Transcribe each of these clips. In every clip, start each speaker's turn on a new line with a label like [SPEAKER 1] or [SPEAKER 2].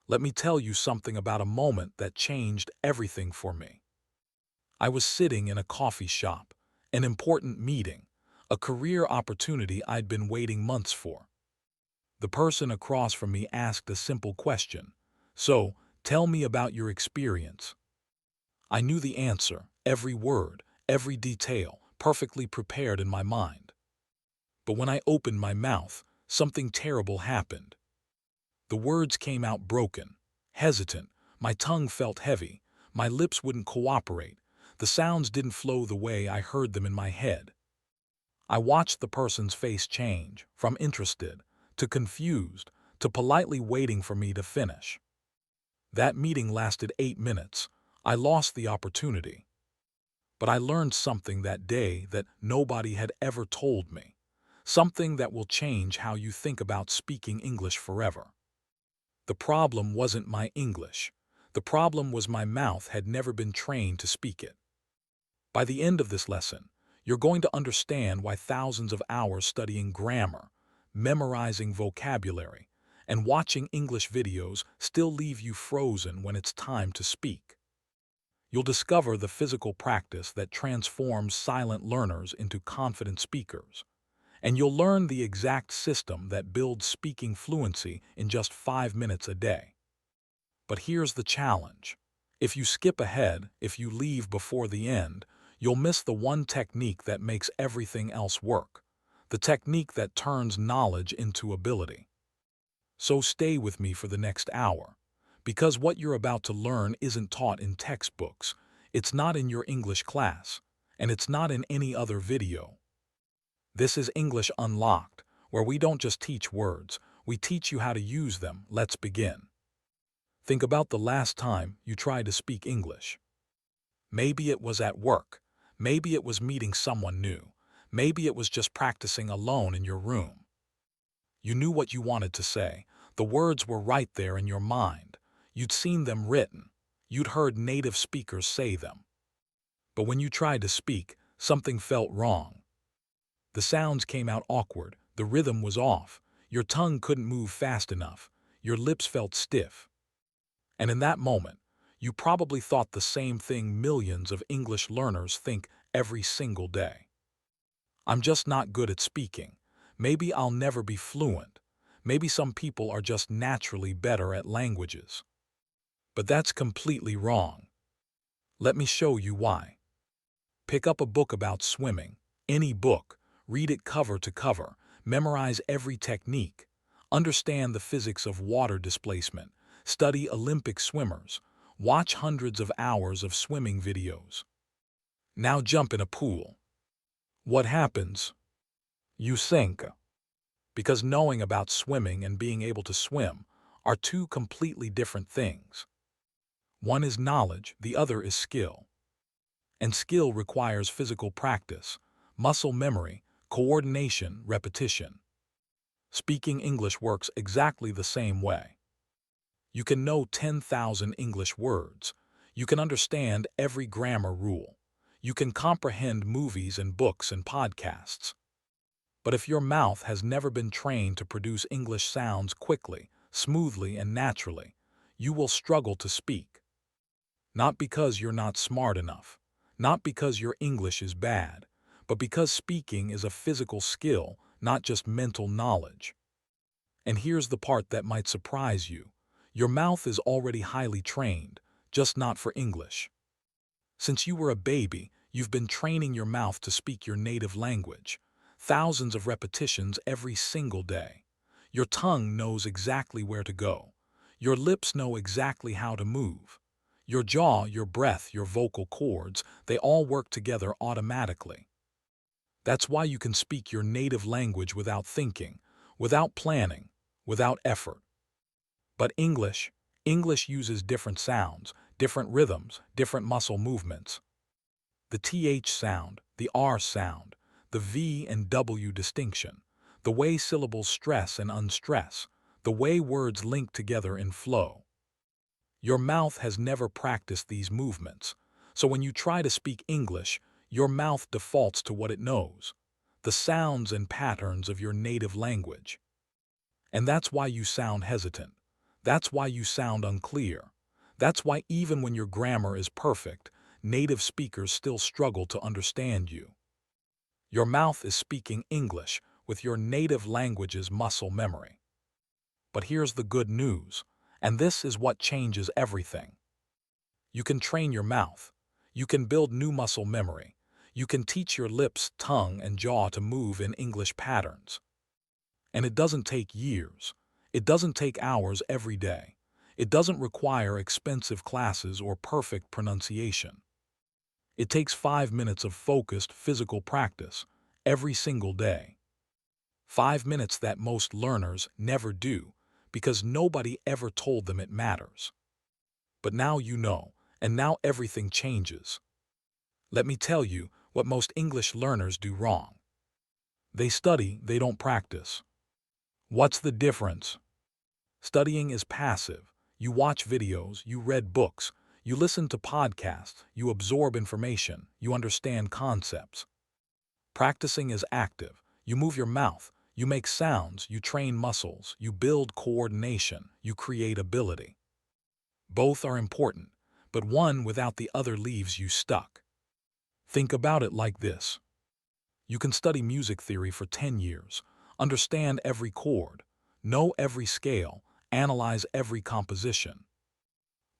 [SPEAKER 1] Let me tell you something about a moment that changed everything for me. I was sitting in a coffee shop, an important meeting, a career opportunity I'd been waiting months for. The person across from me asked a simple question. So, tell me about your experience. I knew the answer, every word, every detail, perfectly prepared in my mind. But when I opened my mouth, something terrible happened. The words came out broken, hesitant, my tongue felt heavy, my lips wouldn't cooperate, the sounds didn't flow the way I heard them in my head. I watched the person's face change, from interested, to confused, to politely waiting for me to finish. That meeting lasted 8 minutes. I lost the opportunity. But I learned something that day that nobody had ever told me. Something that will change how you think about speaking English forever. The problem wasn't my English. The problem was my mouth had never been trained to speak it. By the end of this lesson, you're going to understand why thousands of hours studying grammar, memorizing vocabulary, and watching English videos still leave you frozen when it's time to speak. You'll discover the physical practice that transforms silent learners into confident speakers. And you'll learn the exact system that builds speaking fluency in just 5 minutes a day. But here's the challenge. If you skip ahead, if you leave before the end, you'll miss the one technique that makes everything else work. The technique that turns knowledge into ability. So stay with me for the next hour. Because what you're about to learn isn't taught in textbooks, it's not in your English class, and it's not in any other video. This is English Unlocked, where we don't just teach words, we teach you how to use them. Let's begin. Think about the last time you tried to speak English. Maybe it was at work. Maybe it was meeting someone new. Maybe it was just practicing alone in your room. You knew what you wanted to say. The words were right there in your mind. You'd seen them written. You'd heard native speakers say them. But when you tried to speak, something felt wrong. The sounds came out awkward. The rhythm was off. Your tongue couldn't move fast enough. Your lips felt stiff. And in that moment, you probably thought the same thing millions of English learners think every single day. I'm just not good at speaking. Maybe I'll never be fluent. Maybe some people are just naturally better at languages. But that's completely wrong. Let me show you why. Pick up a book about swimming, any book, read it cover to cover, memorize every technique, understand the physics of water displacement, study Olympic swimmers, watch hundreds of hours of swimming videos. Now jump in a pool. What happens? You sink. Because knowing about swimming and being able to swim are two completely different things. One is knowledge, the other is skill. And skill requires physical practice, muscle memory, coordination, repetition. Speaking English works exactly the same way. You can know 10,000 English words. You can understand every grammar rule. You can comprehend movies and books and podcasts. But if your mouth has never been trained to produce English sounds quickly, smoothly, and naturally, you will struggle to speak. Not because you're not smart enough, not because your English is bad, but because speaking is a physical skill, not just mental knowledge. And here's the part that might surprise you. Your mouth is already highly trained, just not for English. Since you were a baby, you've been training your mouth to speak your native language. Thousands of repetitions every single day. Your tongue knows exactly where to go. Your lips know exactly how to move. Your jaw, your breath, your vocal cords, they all work together automatically. That's why you can speak your native language without thinking, without planning, without effort. But English uses different sounds, different rhythms, different muscle movements. The TH sound, the R sound, the V and W distinction, the way syllables stress and unstress, the way words link together in flow. Your mouth has never practiced these movements, so when you try to speak English, your mouth defaults to what it knows, the sounds and patterns of your native language. And that's why you sound hesitant. That's why you sound unclear. That's why even when your grammar is perfect, native speakers still struggle to understand you. Your mouth is speaking English with your native language's muscle memory. But here's the good news, and this is what changes everything. You can train your mouth. You can build new muscle memory. You can teach your lips, tongue, and jaw to move in English patterns. And it doesn't take years. It doesn't take hours every day. It doesn't require expensive classes or perfect pronunciation. It takes 5 minutes of focused physical practice every single day. 5 minutes that most learners never do because nobody ever told them it matters. But now you know, and now everything changes. Let me tell you what most English learners do wrong. They study, they don't practice. What's the difference? Studying is passive. You watch videos, you read books, you listen to podcasts, you absorb information, you understand concepts. Practicing is active. You move your mouth, you make sounds, you train muscles, you build coordination, you create ability. Both are important, but one without the other leaves you stuck. Think about it like this. You can study music theory for 10 years, understand every chord, know every scale, analyze every composition.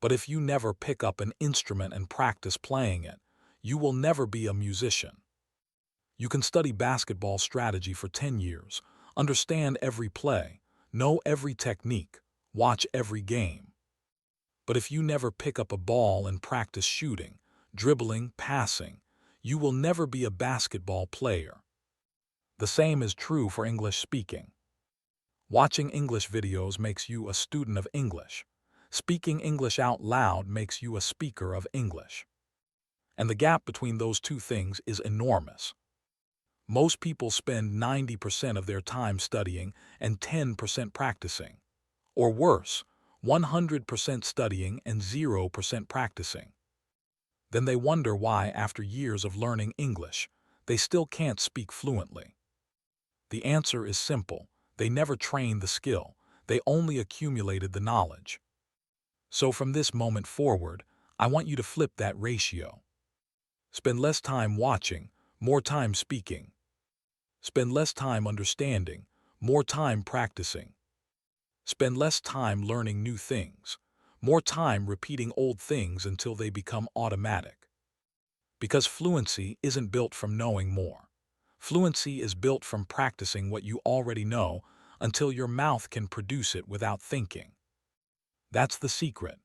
[SPEAKER 1] But if you never pick up an instrument and practice playing it, you will never be a musician. You can study basketball strategy for 10 years, understand every play, know every technique, watch every game. But if you never pick up a ball and practice shooting, dribbling, passing, you will never be a basketball player. The same is true for English speaking. Watching English videos makes you a student of English. Speaking English out loud makes you a speaker of English. And the gap between those two things is enormous. Most people spend 90% of their time studying and 10% practicing. Or worse, 100% studying and 0% practicing. Then they wonder why, after years of learning English, they still can't speak fluently. The answer is simple. They never trained the skill. They only accumulated the knowledge. So from this moment forward, I want you to flip that ratio. Spend less time watching, more time speaking. Spend less time understanding, more time practicing. Spend less time learning new things, more time repeating old things until they become automatic. Because fluency isn't built from knowing more. Fluency is built from practicing what you already know until your mouth can produce it without thinking. That's the secret.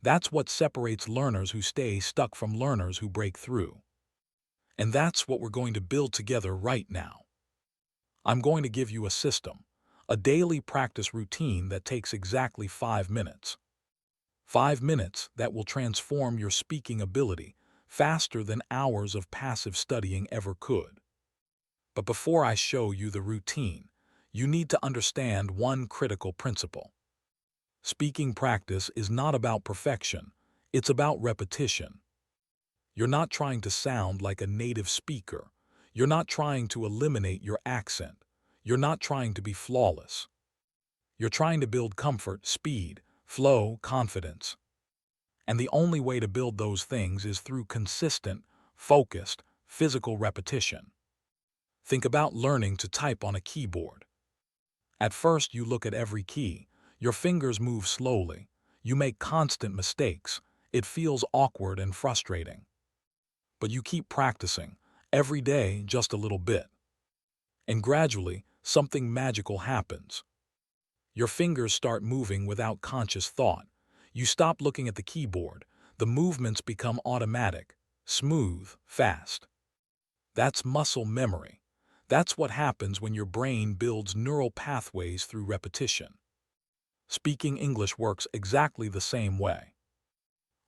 [SPEAKER 1] That's what separates learners who stay stuck from learners who break through. And that's what we're going to build together right now. I'm going to give you a system, a daily practice routine that takes exactly 5 minutes. 5 minutes that will transform your speaking ability faster than hours of passive studying ever could. But before I show you the routine, you need to understand one critical principle. Speaking practice is not about perfection, it's about repetition. You're not trying to sound like a native speaker. You're not trying to eliminate your accent. You're not trying to be flawless. You're trying to build comfort, speed, flow, confidence. And the only way to build those things is through consistent, focused, physical repetition. Think about learning to type on a keyboard. At first, you look at every key. Your fingers move slowly. You make constant mistakes. It feels awkward and frustrating. But you keep practicing, every day just a little bit. And gradually, something magical happens. Your fingers start moving without conscious thought. You stop looking at the keyboard. The movements become automatic, smooth, fast. That's muscle memory. That's what happens when your brain builds neural pathways through repetition. Speaking English works exactly the same way.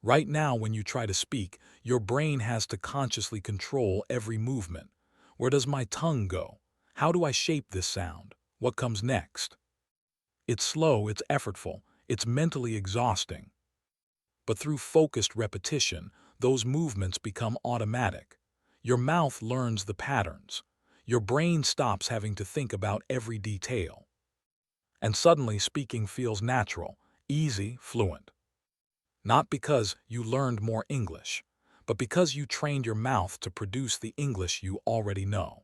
[SPEAKER 1] Right now, when you try to speak, your brain has to consciously control every movement. Where does my tongue go? How do I shape this sound? What comes next? It's slow, it's effortful, it's mentally exhausting. But through focused repetition, those movements become automatic. Your mouth learns the patterns. Your brain stops having to think about every detail. And suddenly speaking feels natural. Easy, fluent. Not because you learned more English, but because you trained your mouth to produce the English you already know.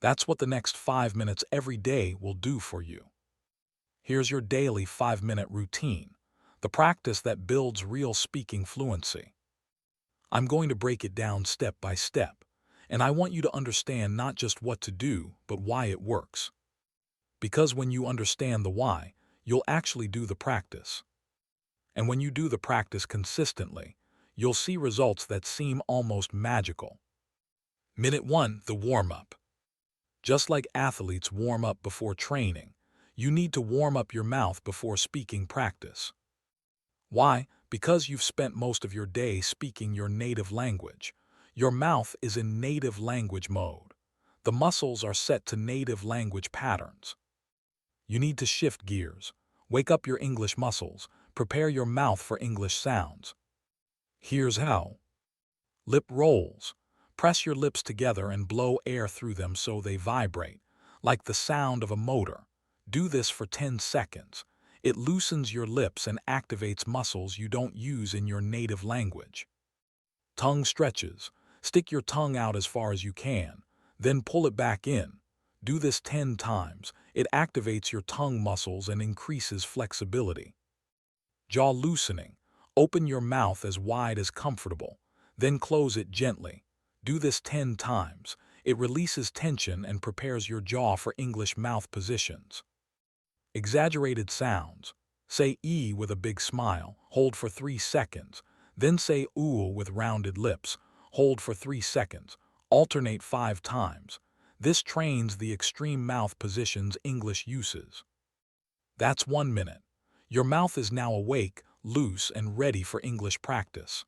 [SPEAKER 1] That's what the next 5 minutes every day will do for you. Here's your daily 5-minute routine, the practice that builds real speaking fluency. I'm going to break it down step by step, and I want you to understand not just what to do, but why it works. Because when you understand the why, you'll actually do the practice. And when you do the practice consistently, you'll see results that seem almost magical. Minute 1, the warm-up. Just like athletes warm up before training, you need to warm up your mouth before speaking practice. Why? Because you've spent most of your day speaking your native language. Your mouth is in native language mode. The muscles are set to native language patterns. You need to shift gears, wake up your English muscles, prepare your mouth for English sounds. Here's how. Lip rolls. Press your lips together and blow air through them so they vibrate, like the sound of a motor. Do this for 10 seconds. It loosens your lips and activates muscles you don't use in your native language. Tongue stretches. Stick your tongue out as far as you can, then pull it back in. Do this 10 times. It activates your tongue muscles and increases flexibility. Jaw loosening. Open your mouth as wide as comfortable, then close it gently. Do this 10 times. It releases tension and prepares your jaw for English mouth positions. Exaggerated sounds. Say E with a big smile, hold for 3 seconds. Then say OO with rounded lips, hold for 3 seconds. Alternate 5 times. This trains the extreme mouth positions English uses. That's 1 minute. Your mouth is now awake, loose, and ready for English practice.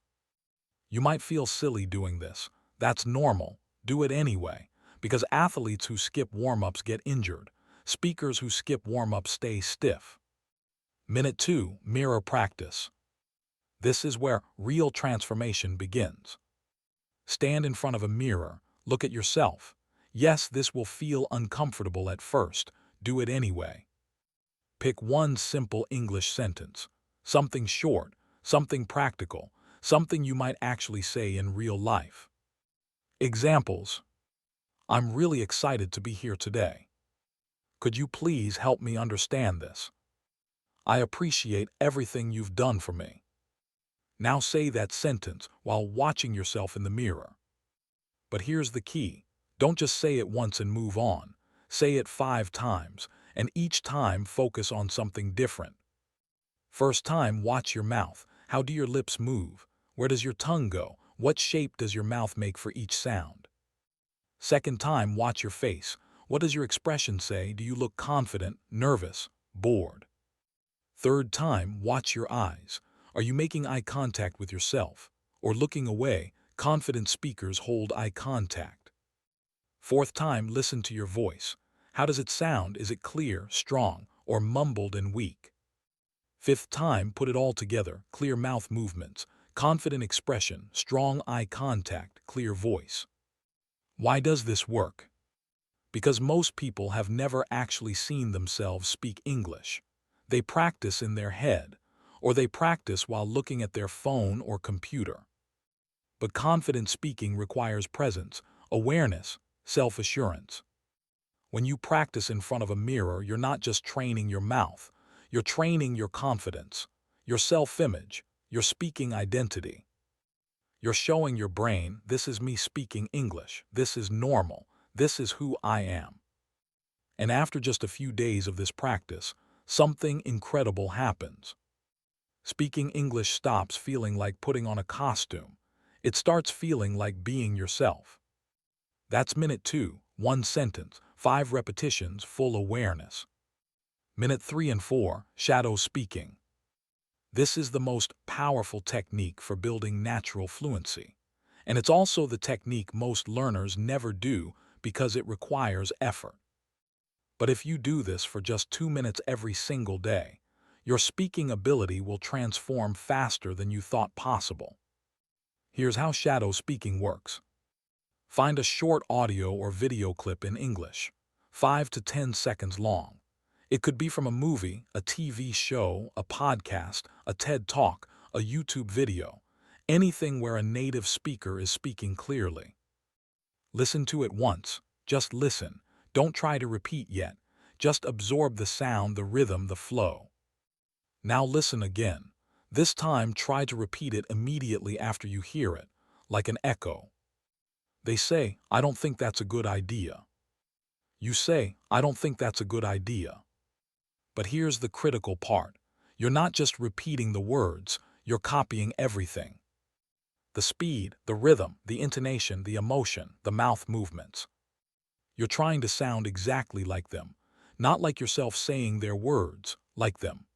[SPEAKER 1] You might feel silly doing this. That's normal. Do it anyway, because athletes who skip warm-ups get injured. Speakers who skip warm-ups stay stiff. Minute 2, mirror practice. This is where real transformation begins. Stand in front of a mirror, look at yourself. Yes, this will feel uncomfortable at first. Do it anyway. Pick one simple English sentence. Something short, something practical, something you might actually say in real life. Examples. I'm really excited to be here today. Could you please help me understand this? I appreciate everything you've done for me. Now say that sentence while watching yourself in the mirror. But here's the key. Don't just say it once and move on. Say it 5 times, and each time focus on something different. First time, watch your mouth. How do your lips move? Where does your tongue go? What shape does your mouth make for each sound? Second time, watch your face. What does your expression say? Do you look confident, nervous, bored? Third time, watch your eyes. Are you making eye contact with yourself? Or looking away? Confident speakers hold eye contact. Fourth time, listen to your voice. How does it sound? Is it clear, strong, or mumbled and weak? Fifth time, put it all together. Clear mouth movements, confident expression, strong eye contact, clear voice. Why does this work? Because most people have never actually seen themselves speak English. They practice in their head, or they practice while looking at their phone or computer. But confident speaking requires presence, awareness, self-assurance. When you practice in front of a mirror, you're not just training your mouth, you're training your confidence, your self-image, your speaking identity. You're showing your brain, this is me speaking English, this is normal, this is who I am. And after just a few days of this practice, something incredible happens. Speaking English stops feeling like putting on a costume. It starts feeling like being yourself. That's minute 2, 1 sentence, 5 repetitions, full awareness. Minute 3 and 4, shadow speaking. This is the most powerful technique for building natural fluency. And it's also the technique most learners never do because it requires effort. But if you do this for just 2 minutes every single day, your speaking ability will transform faster than you thought possible. Here's how shadow speaking works. Find a short audio or video clip in English, 5 to 10 seconds long. It could be from a movie, a TV show, a podcast, a TED Talk, a YouTube video, anything where a native speaker is speaking clearly. Listen to it once. Just listen. Don't try to repeat yet. Just absorb the sound, the rhythm, the flow. Now listen again. This time try to repeat it immediately after you hear it, like an echo. They say, "I don't think that's a good idea." You say, "I don't think that's a good idea." But here's the critical part. You're not just repeating the words, you're copying everything. The speed, the rhythm, the intonation, the emotion, the mouth movements. You're trying to sound exactly like them, not like yourself saying their words, like them.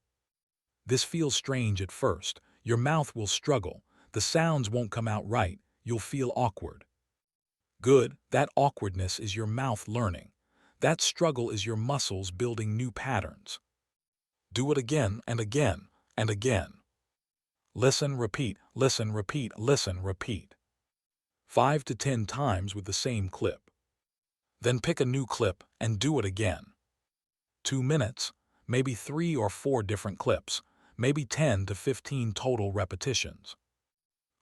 [SPEAKER 1] This feels strange at first. Your mouth will struggle. The sounds won't come out right. You'll feel awkward. Good, that awkwardness is your mouth learning. That struggle is your muscles building new patterns. Do it again and again and again. Listen, repeat, listen, repeat, listen, repeat. 5 to 10 times with the same clip. Then pick a new clip and do it again. 2 minutes, maybe 3 or 4 different clips, maybe 10 to 15 total repetitions.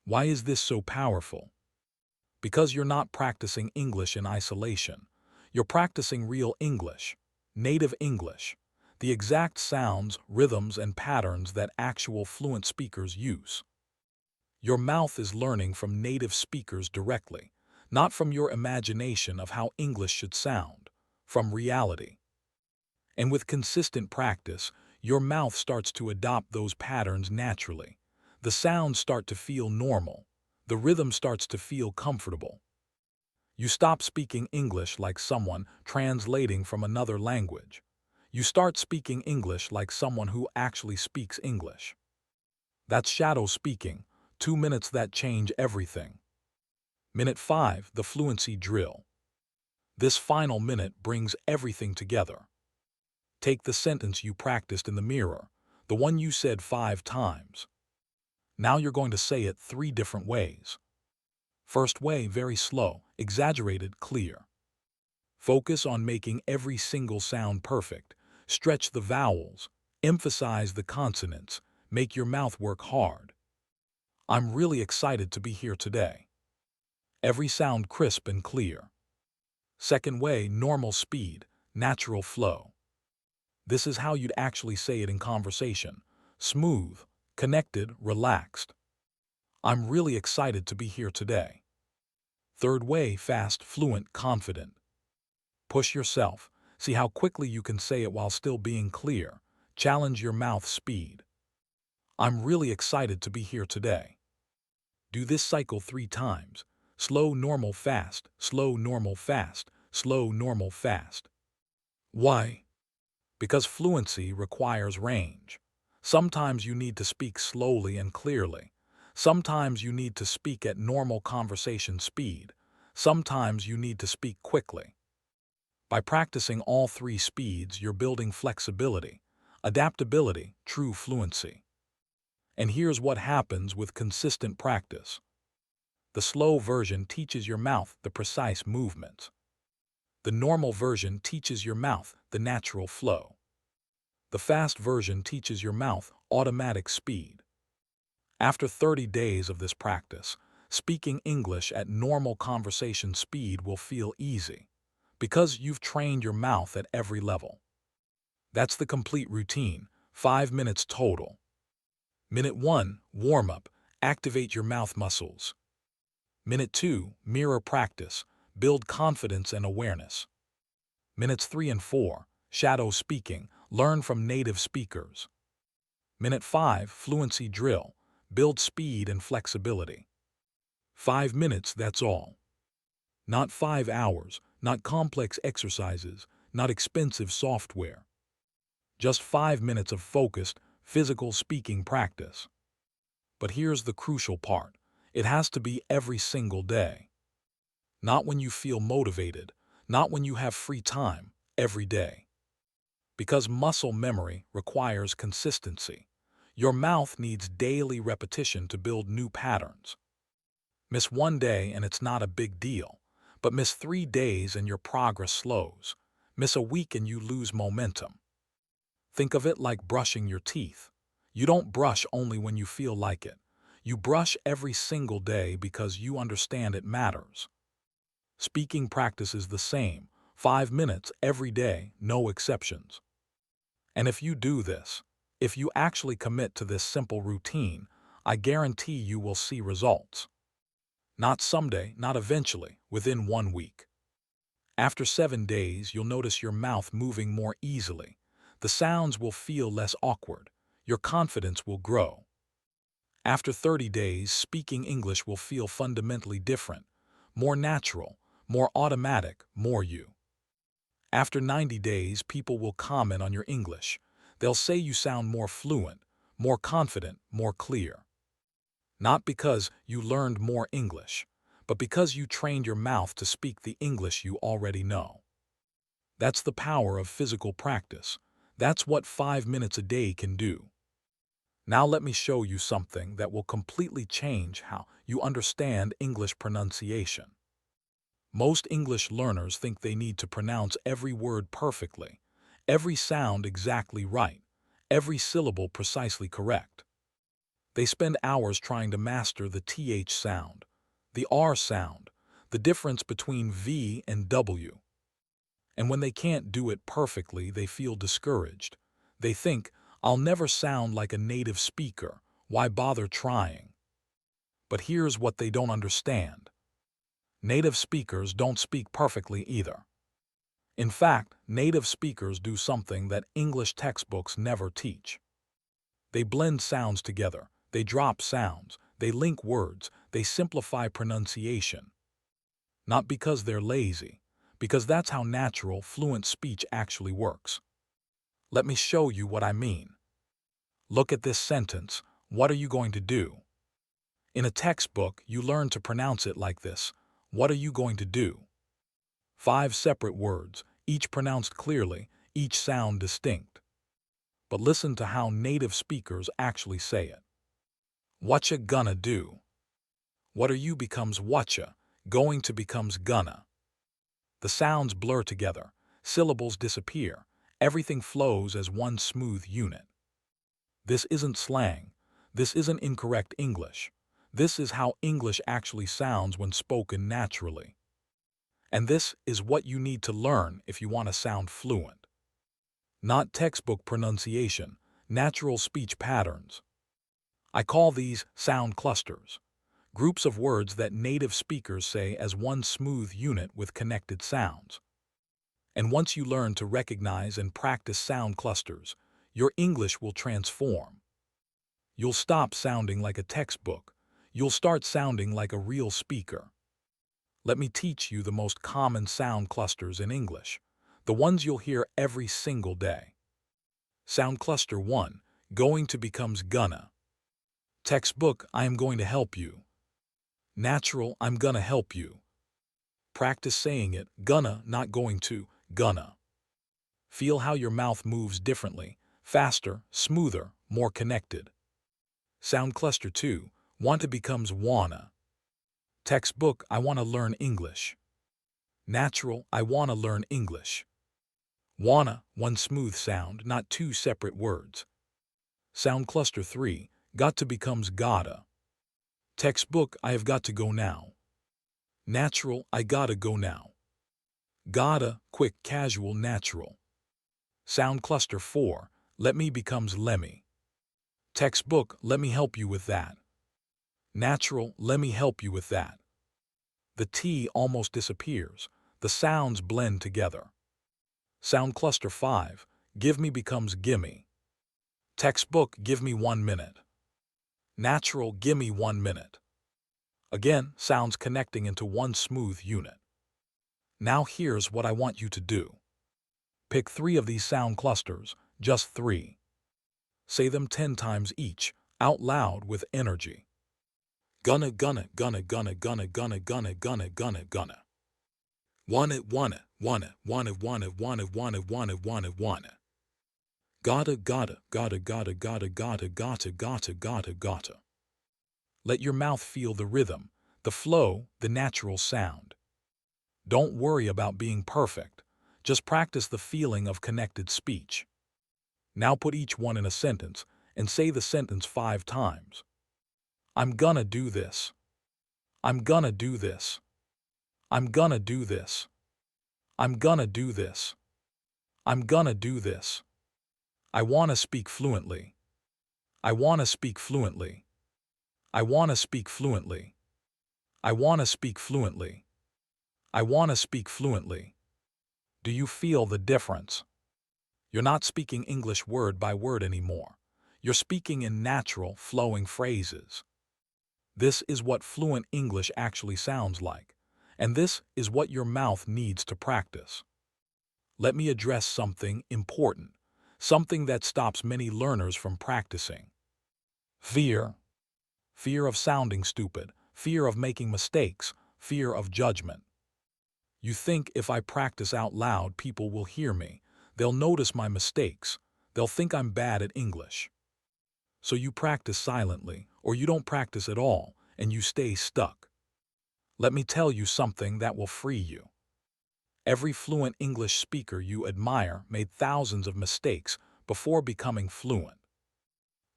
[SPEAKER 1] Why is this so powerful? Because you're not practicing English in isolation. You're practicing real English, native English, the exact sounds, rhythms, and patterns that actual fluent speakers use. Your mouth is learning from native speakers directly, not from your imagination of how English should sound, from reality. And with consistent practice, your mouth starts to adopt those patterns naturally. The sounds start to feel normal. The rhythm starts to feel comfortable. You stop speaking English like someone translating from another language. You start speaking English like someone who actually speaks English. That's shadow speaking, 2 minutes that change everything. Minute 5, the fluency drill. This final minute brings everything together. Take the sentence you practiced in the mirror, the one you said 5 times. Now you're going to say it 3 different ways. First way, very slow, exaggerated, clear. Focus on making every single sound perfect. Stretch the vowels, emphasize the consonants, make your mouth work hard. I'm really excited to be here today. Every sound crisp and clear. Second way, normal speed, natural flow. This is how you'd actually say it in conversation. Smooth, connected, relaxed. I'm really excited to be here today. Third way, fast, fluent, confident. Push yourself. See how quickly you can say it while still being clear. Challenge your mouth speed. I'm really excited to be here today. Do this cycle 3 times. Slow, normal, fast, slow, normal, fast, slow, normal, fast. Why? Because fluency requires range. Sometimes you need to speak slowly and clearly. Sometimes you need to speak at normal conversation speed. Sometimes you need to speak quickly. By practicing all 3 speeds, you're building flexibility, adaptability, true fluency. And here's what happens with consistent practice. The slow version teaches your mouth the precise movements. The normal version teaches your mouth the natural flow. The fast version teaches your mouth automatic speed. After 30 days of this practice, speaking English at normal conversation speed will feel easy, because you've trained your mouth at every level. That's the complete routine, 5 minutes total. Minute 1, warm up, activate your mouth muscles. Minute 2, mirror practice, build confidence and awareness. Minutes 3 and 4, shadow speaking, learn from native speakers. Minute 5, fluency drill, build speed and flexibility. 5 minutes, that's all. Not 5 hours, not complex exercises, not expensive software. Just 5 minutes of focused, physical speaking practice. But here's the crucial part. It has to be every single day. Not when you feel motivated, not when you have free time, every day. Because muscle memory requires consistency. Your mouth needs daily repetition to build new patterns. Miss 1 day and it's not a big deal, but miss 3 days and your progress slows. Miss a week and you lose momentum. Think of it like brushing your teeth. You don't brush only when you feel like it. You brush every single day because you understand it matters. Speaking practice is the same. 5 minutes every day, no exceptions. And if you do this, if you actually commit to this simple routine, I guarantee you will see results. Not someday, not eventually, within 1 week. After 7 days, you'll notice your mouth moving more easily. The sounds will feel less awkward. Your confidence will grow. After 30 days, speaking English will feel fundamentally different, more natural, more automatic, more you. After 90 days, people will comment on your English. They'll say you sound more fluent, more confident, more clear. Not because you learned more English, but because you trained your mouth to speak the English you already know. That's the power of physical practice. That's what 5 minutes a day can do. Now let me show you something that will completely change how you understand English pronunciation. Most English learners think they need to pronounce every word perfectly, every sound exactly right, every syllable precisely correct. They spend hours trying to master the TH sound, the R sound, the difference between V and W. And when they can't do it perfectly, they feel discouraged. They think, I'll never sound like a native speaker. Why bother trying? But here's what they don't understand. Native speakers don't speak perfectly either. In fact, native speakers do something that English textbooks never teach. They blend sounds together, they drop sounds, they link words, they simplify pronunciation. Not because they're lazy, because that's how natural, fluent speech actually works. Let me show you what I mean. Look at this sentence. What are you going to do? In a textbook, you learn to pronounce it like this. What are you going to do? 5 separate words, each pronounced clearly, each sound distinct. But listen to how native speakers actually say it. Whatcha gonna do? What are you becomes whatcha, going to becomes gonna. The sounds blur together, syllables disappear, everything flows as one smooth unit. This isn't slang. This isn't incorrect English. This is how English actually sounds when spoken naturally. And this is what you need to learn if you want to sound fluent. Not textbook pronunciation, natural speech patterns. I call these sound clusters, groups of words that native speakers say as one smooth unit with connected sounds. And once you learn to recognize and practice sound clusters, your English will transform. You'll stop sounding like a textbook. You'll start sounding like a real speaker. Let me teach you the most common sound clusters in English, the ones you'll hear every single day. Sound cluster 1, going to becomes gonna. Textbook, I am going to help you. Natural, I'm gonna help you. Practice saying it, gonna, not going to, gonna. Feel how your mouth moves differently, faster, smoother, more connected. Sound cluster 2, want to becomes wanna. Textbook, I want to learn English. Natural, I want to learn English. Wanna, one smooth sound, not 2 separate words. Sound cluster 3, got to becomes gotta. Textbook, I have got to go now. Natural, I gotta go now. Gotta, quick, casual, natural. Sound cluster 4, let me becomes lemmy. Textbook, let me help you with that. Natural, let me help you with that. The T almost disappears. The sounds blend together. Sound cluster 5, give me becomes gimme. Textbook, give me 1 minute. Natural, gimme 1 minute. Again, sounds connecting into one smooth unit. Now here's what I want you to do. Pick 3 of these sound clusters, just 3. Say them 10 times each, out loud with energy. Gonna, gonna, gonna, gonna, gonna, gonna, gonna, gonna, gonna, gonna. Wanna, wanna, wanna, wanna, wanna, wanna, wanna, wanna, wanna, wanna. Gotta, gotta, gotta, gotta, gotta, gotta, gotta, gotta, gotta, gotta. Let your mouth feel the rhythm, the flow, the natural sound. Don't worry about being perfect. Just practice the feeling of connected speech. Now put each one in a sentence and say the sentence 5 times. I'm gonna do this. I'm gonna do this. I'm gonna do this. I'm gonna do this. I'm gonna do this. I wanna speak fluently. I wanna speak fluently. I wanna speak fluently. I wanna speak fluently. I wanna speak fluently. Do you feel the difference? You're not speaking English word by word anymore. You're speaking in natural, flowing phrases. This is what fluent English actually sounds like, and this is what your mouth needs to practice. Let me address something important, something that stops many learners from practicing. Fear. Fear of sounding stupid, fear of making mistakes, fear of judgment. You think if I practice out loud, people will hear me. They'll notice my mistakes. They'll think I'm bad at English. So you practice silently, or you don't practice at all, and you stay stuck. Let me tell you something that will free you. Every fluent English speaker you admire made thousands of mistakes before becoming fluent.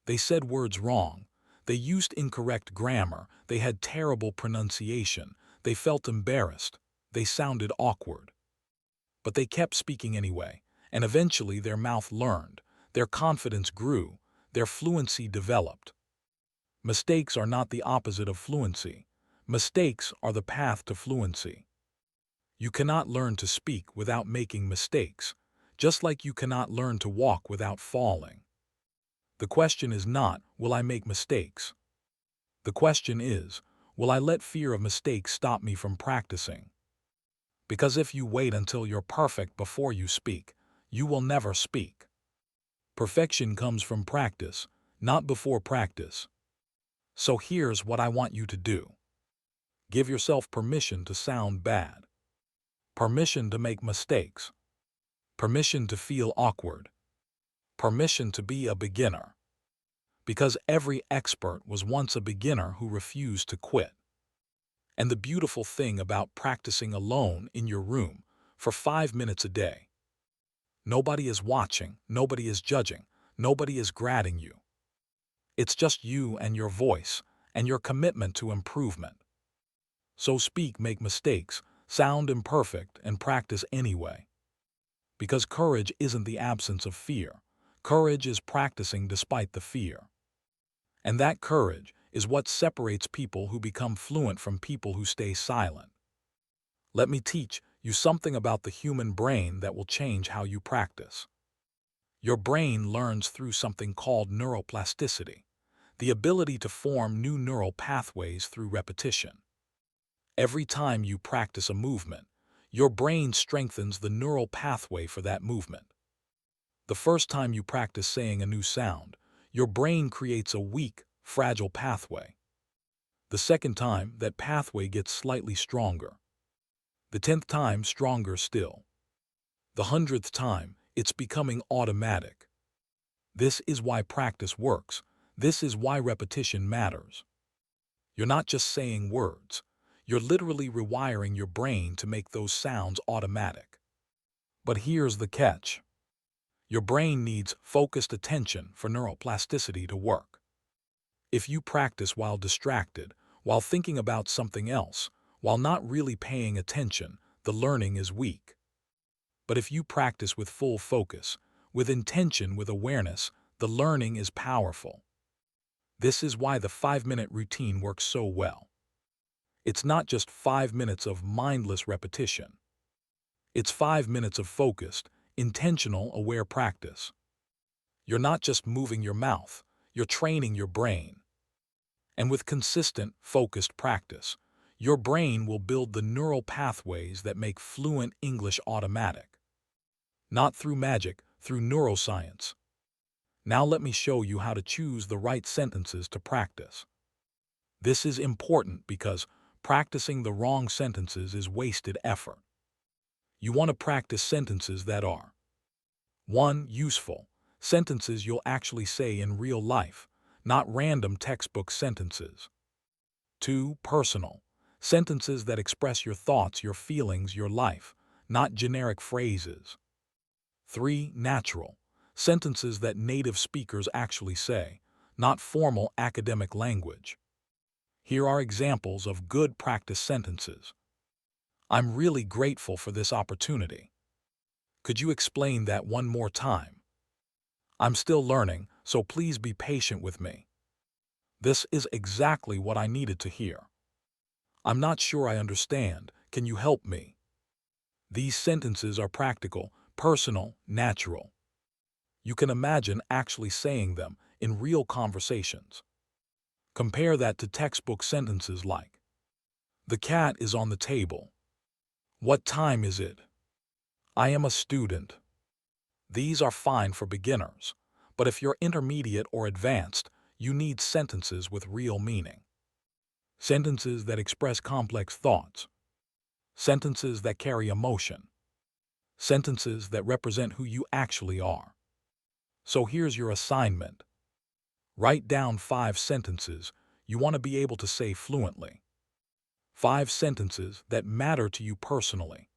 [SPEAKER 1] They said words wrong. They used incorrect grammar. They had terrible pronunciation. They felt embarrassed. They sounded awkward. But they kept speaking anyway, and eventually their mouth learned, their confidence grew, their fluency developed. Mistakes are not the opposite of fluency. Mistakes are the path to fluency. You cannot learn to speak without making mistakes, just like you cannot learn to walk without falling. The question is not, will I make mistakes? The question is, will I let fear of mistakes stop me from practicing? Because if you wait until you're perfect before you speak, you will never speak. Perfection comes from practice, not before practice. So here's what I want you to do. Give yourself permission to sound bad. Permission to make mistakes. Permission to feel awkward. Permission to be a beginner. Because every expert was once a beginner who refused to quit. And the beautiful thing about practicing alone in your room for 5 minutes a day. Nobody is watching, nobody is judging, nobody is grading you. It's just you and your voice and your commitment to improvement. So speak, make mistakes, sound imperfect, and practice anyway. Because courage isn't the absence of fear. Courage is practicing despite the fear. And that courage is what separates people who become fluent from people who stay silent. Let me teach you something about the human brain that will change how you practice. Your brain learns through something called neuroplasticity, the ability to form new neural pathways through repetition. Every time you practice a movement, your brain strengthens the neural pathway for that movement. The first time you practice saying a new sound, your brain creates a weak, fragile pathway. The second time, that pathway gets slightly stronger. The 10th time, stronger still. The 100th time, it's becoming automatic. This is why practice works. This is why repetition matters. You're not just saying words. You're literally rewiring your brain to make those sounds automatic. But here's the catch. Your brain needs focused attention for neuroplasticity to work. If you practice while distracted, while thinking about something else, while not really paying attention, the learning is weak. But if you practice with full focus, with intention, with awareness, the learning is powerful. This is why the 5-minute routine works so well. It's not just 5 minutes of mindless repetition. It's 5 minutes of focused, intentional, aware practice. You're not just moving your mouth, you're training your brain. And with consistent, focused practice, your brain will build the neural pathways that make fluent English automatic. Not through magic, through neuroscience. Now let me show you how to choose the right sentences to practice. This is important because practicing the wrong sentences is wasted effort. You want to practice sentences that are 1. Useful. Sentences you'll actually say in real life, not random textbook sentences. 2. Personal. Sentences that express your thoughts, your feelings, your life, not generic phrases. 3. Natural. Sentences that native speakers actually say, not formal academic language. Here are examples of good practice sentences. I'm really grateful for this opportunity. Could you explain that one more time? I'm still learning, so please be patient with me. This is exactly what I needed to hear. I'm not sure I understand. Can you help me? These sentences are practical, personal, natural. You can imagine actually saying them in real conversations. Compare that to textbook sentences like, "The cat is on the table." "What time is it?" "I am a student." These are fine for beginners, but if you're intermediate or advanced, you need sentences with real meaning. Sentences that express complex thoughts. Sentences that carry emotion. Sentences that represent who you actually are. So here's your assignment. Write down 5 sentences you want to be able to say fluently. 5 sentences that matter to you personally.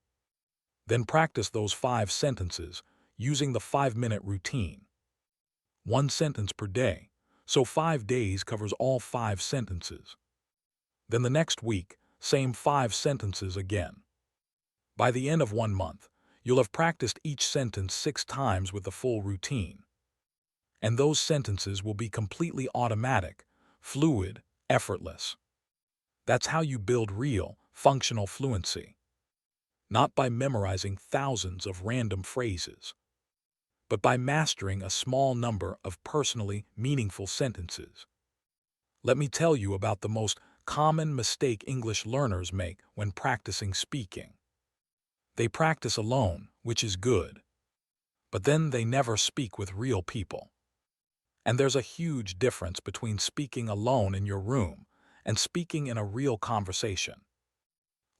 [SPEAKER 1] Then practice those 5 sentences using the 5-minute routine. 1 sentence per day, so 5 days covers all 5 sentences. Then the next week, same 5 sentences again. By the end of 1 month, you'll have practiced each sentence 6 times with the full routine. And those sentences will be completely automatic, fluid, effortless. That's how you build real, functional fluency. Not by memorizing thousands of random phrases, but by mastering a small number of personally meaningful sentences. Let me tell you about the most common mistake English learners make when practicing speaking. They practice alone, which is good, but then they never speak with real people. And there's a huge difference between speaking alone in your room and speaking in a real conversation.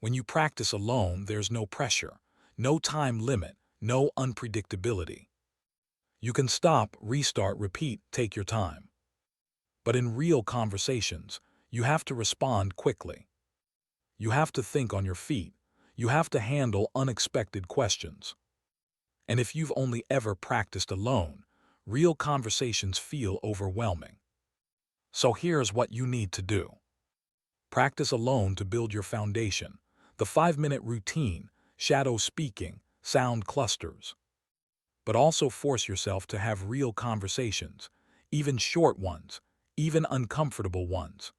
[SPEAKER 1] When you practice alone, there's no pressure, no time limit, no unpredictability. You can stop, restart, repeat, take your time. But in real conversations, you have to respond quickly. You have to think on your feet. You have to handle unexpected questions. And if you've only ever practiced alone, real conversations feel overwhelming. So here's what you need to do. Practice alone to build your foundation. The 5-minute routine, shadow speaking, sound clusters. But also force yourself to have real conversations, even short ones, even uncomfortable ones.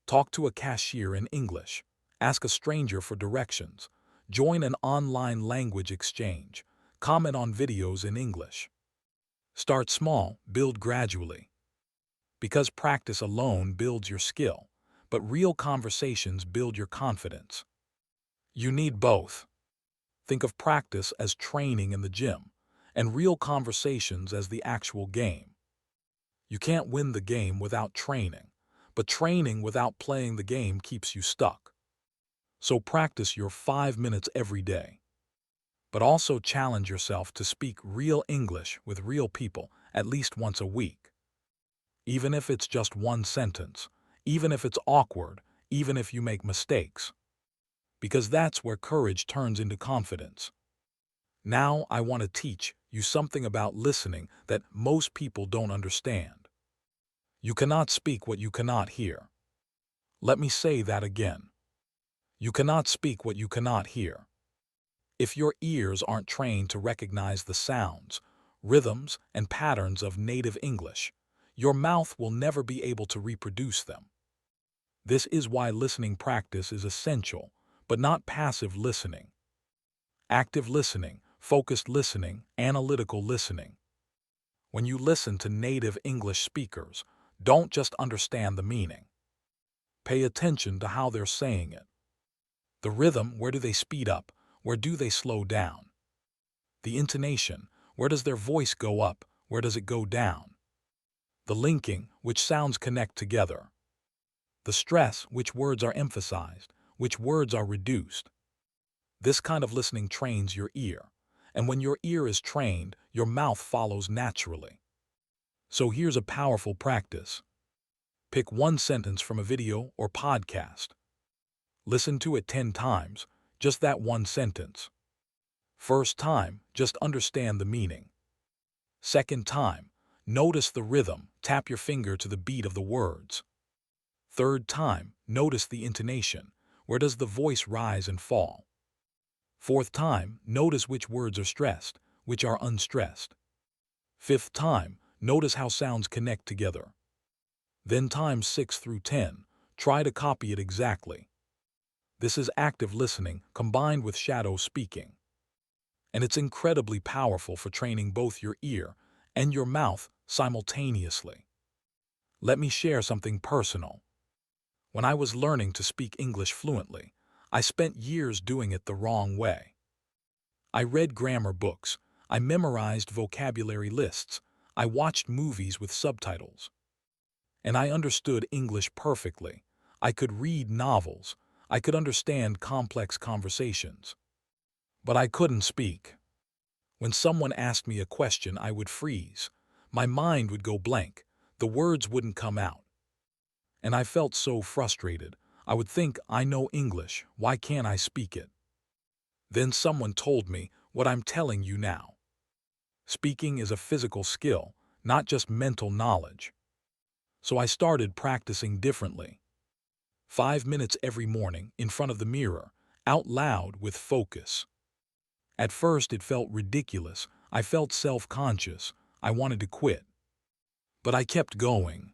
[SPEAKER 1] Talk to a cashier in English. Ask a stranger for directions. Join an online language exchange. Comment on videos in English. Start small, build gradually. Because practice alone builds your skill, but real conversations build your confidence. You need both. Think of practice as training in the gym, and real conversations as the actual game. You can't win the game without training, but training without playing the game keeps you stuck. So practice your 5 minutes every day. But also challenge yourself to speak real English with real people at least once a week. Even if it's just 1 sentence, even if it's awkward, even if you make mistakes. Because that's where courage turns into confidence. Now I want to teach you something about listening that most people don't understand. You cannot speak what you cannot hear. Let me say that again. You cannot speak what you cannot hear. If your ears aren't trained to recognize the sounds, rhythms, and patterns of native English, your mouth will never be able to reproduce them. This is why listening practice is essential, but not passive listening. Active listening, focused listening, analytical listening. When you listen to native English speakers, don't just understand the meaning. Pay attention to how they're saying it. The rhythm, where do they speed up? Where do they slow down? The intonation, where does their voice go up? Where does it go down? The linking, which sounds connect together. The stress, which words are emphasized, which words are reduced. This kind of listening trains your ear, and when your ear is trained, your mouth follows naturally. So here's a powerful practice. Pick 1 sentence from a video or podcast. Listen to it 10 times, just that 1 sentence. First time, just understand the meaning. Second time, notice the rhythm, tap your finger to the beat of the words. Third time, notice the intonation. Where does the voice rise and fall? Fourth time, notice which words are stressed, which are unstressed. Fifth time, notice how sounds connect together. Then times 6 through 10, try to copy it exactly. This is active listening combined with shadow speaking. And it's incredibly powerful for training both your ear and your mouth simultaneously. Let me share something personal. When I was learning to speak English fluently, I spent years doing it the wrong way. I read grammar books, I memorized vocabulary lists, I watched movies with subtitles. And I understood English perfectly. I could read novels, I could understand complex conversations. But I couldn't speak. When someone asked me a question, I would freeze. My mind would go blank. The words wouldn't come out. And I felt so frustrated. I would think, I know English, why can't I speak it? Then someone told me what I'm telling you now. Speaking is a physical skill, not just mental knowledge. So I started practicing differently. 5 minutes every morning in front of the mirror, out loud with focus. At first it felt ridiculous. I felt self-conscious. I wanted to quit. But I kept going.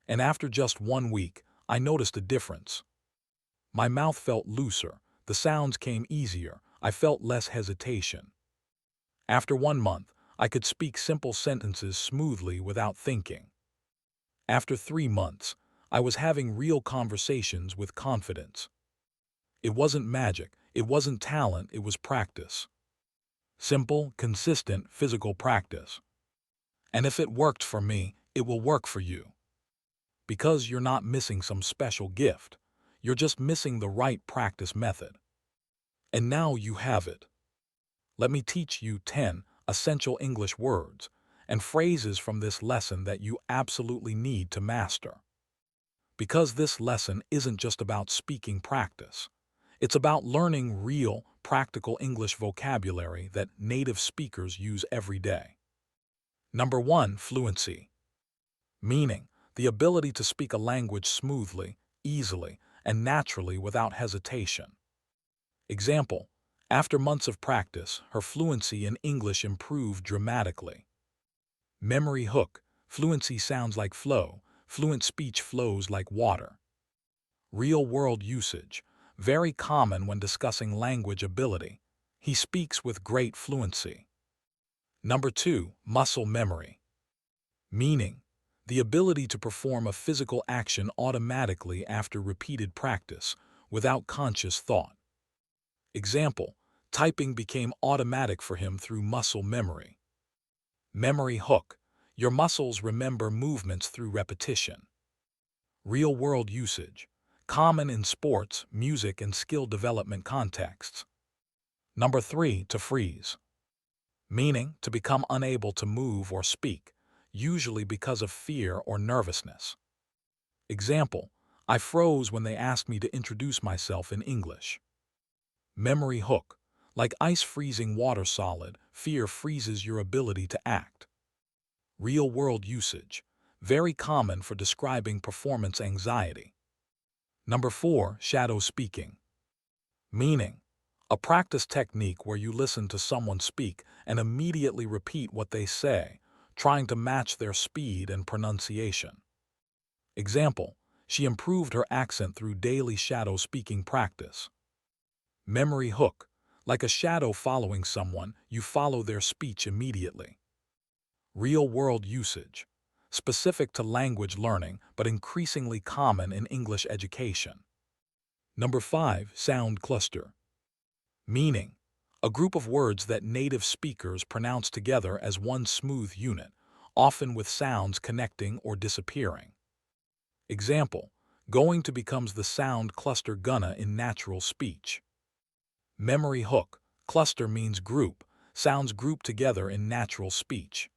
[SPEAKER 1] And after just 1 week, I noticed a difference. My mouth felt looser. The sounds came easier. I felt less hesitation. After 1 month, I could speak simple sentences smoothly without thinking. After 3 months, I was having real conversations with confidence. It wasn't magic, it wasn't talent, it was practice. Simple, consistent, physical practice. And if it worked for me, it will work for you. Because you're not missing some special gift. You're just missing the right practice method. And now you have it. Let me teach you 10 essential English words and phrases from this lesson that you absolutely need to master. Because this lesson isn't just about speaking practice. It's about learning real, practical English vocabulary that native speakers use every day. Number 1, fluency. Meaning, the ability to speak a language smoothly, easily, and naturally without hesitation. Example, after months of practice, her fluency in English improved dramatically. Memory hook, fluency sounds like flow, fluent speech flows like water. Real-world usage, very common when discussing language ability. He speaks with great fluency. Number 2, muscle memory. Meaning, the ability to perform a physical action automatically after repeated practice, without conscious thought. Example, typing became automatic for him through muscle memory. Memory hook, your muscles remember movements through repetition. Real-world usage, common in sports, music, and skill development contexts. Number 3, to freeze. Meaning, to become unable to move or speak, usually because of fear or nervousness. Example, I froze when they asked me to introduce myself in English. Memory hook, like ice freezing water solid, fear freezes your ability to act. Real-world usage, very common for describing performance anxiety. Number 4, shadow speaking. Meaning, a practice technique where you listen to someone speak and immediately repeat what they say, trying to match their speed and pronunciation. Example, she improved her accent through daily shadow speaking practice. Memory hook, like a shadow following someone, you follow their speech immediately. Real-world usage, specific to language learning but increasingly common in English education. Number 5, sound cluster. Meaning, a group of words that native speakers pronounce together as one smooth unit, often with sounds connecting or disappearing. Example, going to becomes the sound cluster gonna in natural speech. Memory hook, cluster means group, sounds grouped together in natural speech.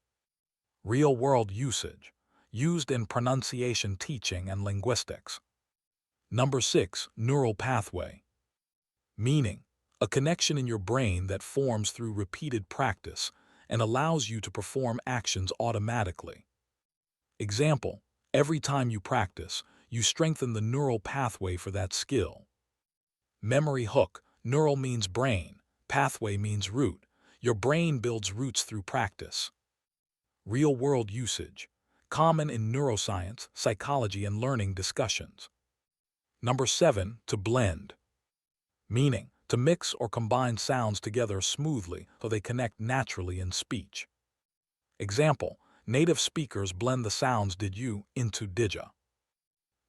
[SPEAKER 1] Real-world usage, used in pronunciation teaching and linguistics. Number 6, neural pathway. Meaning, a connection in your brain that forms through repeated practice and allows you to perform actions automatically. Example, every time you practice, you strengthen the neural pathway for that skill. Memory hook, neural means brain, pathway means root. Your brain builds roots through practice. Real-world usage, common in neuroscience, psychology, and learning discussions. Number 7, to blend. Meaning, to mix or combine sounds together smoothly so they connect naturally in speech. Example, native speakers blend the sounds did you into dija.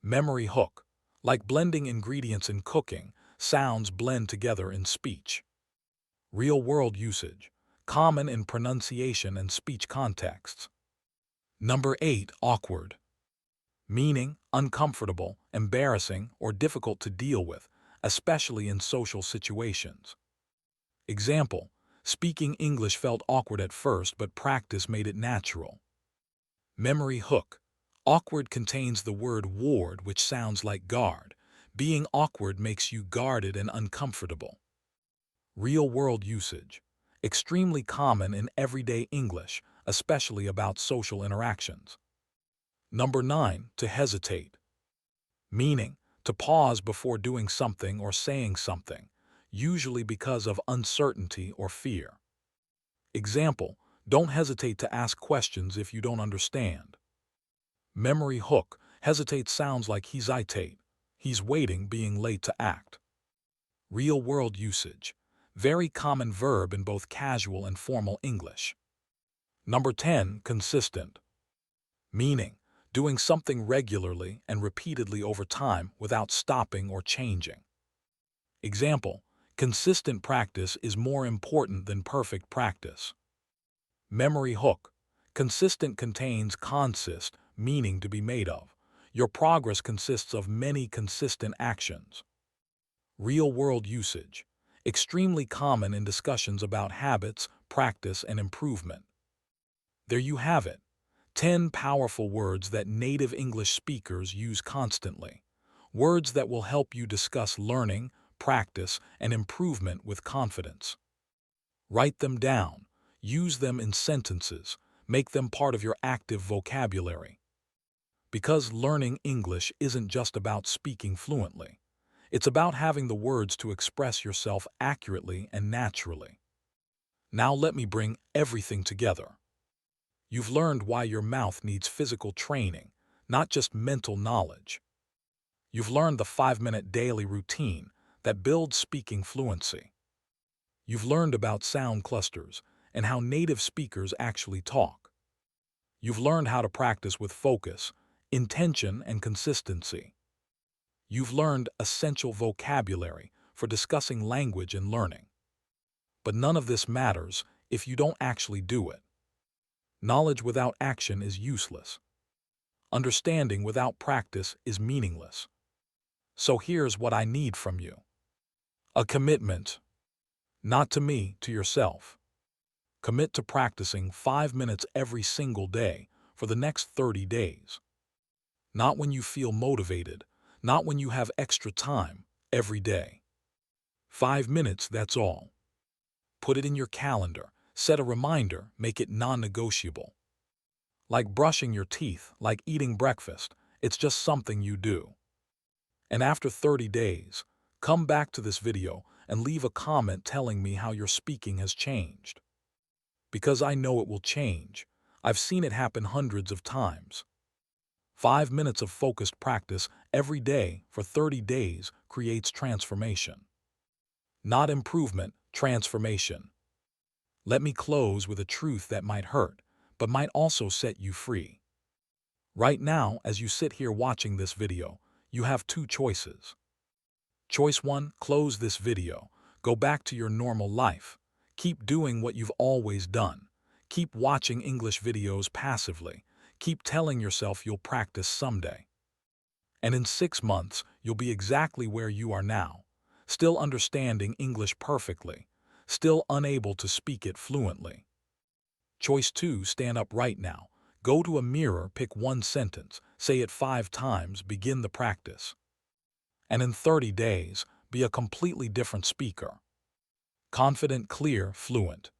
[SPEAKER 1] Memory hook, like blending ingredients in cooking, sounds blend together in speech. Real-world usage, common in pronunciation and speech contexts. Number 8, awkward. Meaning, uncomfortable, embarrassing, or difficult to deal with, especially in social situations. Example, speaking English felt awkward at first, but practice made it natural. Memory hook, awkward contains the word ward, which sounds like guard. Being awkward makes you guarded and uncomfortable. Real-world usage, extremely common in everyday English, especially about social interactions. Number 9, to hesitate. Meaning, to pause before doing something or saying something, usually because of uncertainty or fear. Example, don't hesitate to ask questions if you don't understand. Memory hook, hesitate sounds like hesitate. He's waiting, being late to act. Real-world usage, very common verb in both casual and formal English. Number 10, consistent. Meaning, doing something regularly and repeatedly over time without stopping or changing. Example, consistent practice is more important than perfect practice. Memory hook, consistent contains consist, meaning to be made of. Your progress consists of many consistent actions. Real-world usage, extremely common in discussions about habits, practice, and improvement. There you have it. 10 powerful words that native English speakers use constantly. Words that will help you discuss learning, practice, and improvement with confidence. Write them down. Use them in sentences. Make them part of your active vocabulary. Because learning English isn't just about speaking fluently. It's about having the words to express yourself accurately and naturally. Now let me bring everything together. You've learned why your mouth needs physical training, not just mental knowledge. You've learned the 5-minute daily routine that builds speaking fluency. You've learned about sound clusters and how native speakers actually talk. You've learned how to practice with focus, intention, and consistency. You've learned essential vocabulary for discussing language and learning. But none of this matters if you don't actually do it. Knowledge without action is useless. Understanding without practice is meaningless. So here's what I need from you. A commitment. Not to me, to yourself. Commit to practicing 5 minutes every single day for the next 30 days. Not when you feel motivated, not when you have extra time, every day. 5 minutes, that's all. Put it in your calendar. Set a reminder, make it non-negotiable. Like brushing your teeth, like eating breakfast, it's just something you do. And after 30 days, come back to this video and leave a comment telling me how your speaking has changed. Because I know it will change. I've seen it happen hundreds of times. 5 minutes of focused practice every day for 30 days creates transformation. Not improvement, transformation. Let me close with a truth that might hurt, but might also set you free. Right now, as you sit here watching this video, you have 2 choices. Choice 1, close this video. Go back to your normal life. Keep doing what you've always done. Keep watching English videos passively. Keep telling yourself you'll practice someday. And in 6 months, you'll be exactly where you are now, still understanding English perfectly, still unable to speak it fluently. Choice 2, stand up right now. Go to a mirror, pick one sentence, say it 5 times, begin the practice. And in 30 days, be a completely different speaker. Confident, clear, fluent.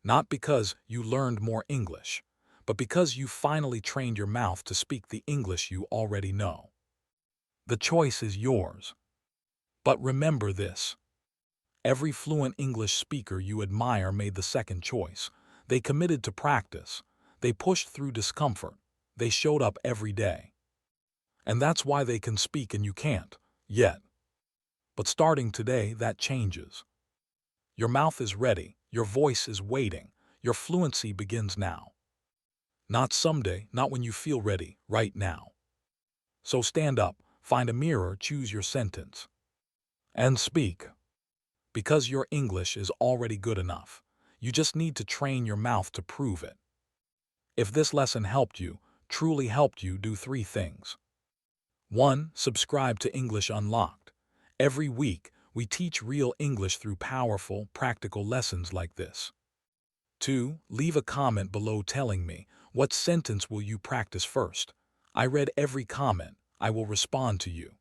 [SPEAKER 1] Not because you learned more English, but because you finally trained your mouth to speak the English you already know. The choice is yours. But remember this. Every fluent English speaker you admire made the second choice. They committed to practice. They pushed through discomfort. They showed up every day. And that's why they can speak and you can't, yet. But starting today, that changes. Your mouth is ready. Your voice is waiting. Your fluency begins now. Not someday, not when you feel ready, right now. So stand up, find a mirror, choose your sentence, and speak. Because your English is already good enough. You just need to train your mouth to prove it. If this lesson helped you, truly helped you, do 3 things. 1. Subscribe to English Unlocked. Every week, we teach real English through powerful, practical lessons like this. 2. Leave a comment below telling me, what sentence will you practice first? I read every comment. I will respond to you.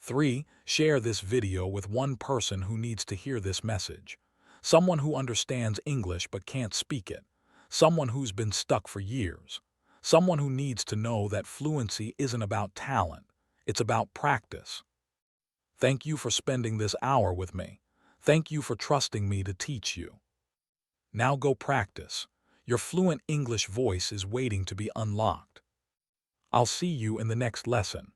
[SPEAKER 1] 3. Share this video with one person who needs to hear this message. Someone who understands English but can't speak it. Someone who's been stuck for years. Someone who needs to know that fluency isn't about talent. It's about practice. Thank you for spending this hour with me. Thank you for trusting me to teach you. Now go practice. Your fluent English voice is waiting to be unlocked. I'll see you in the next lesson.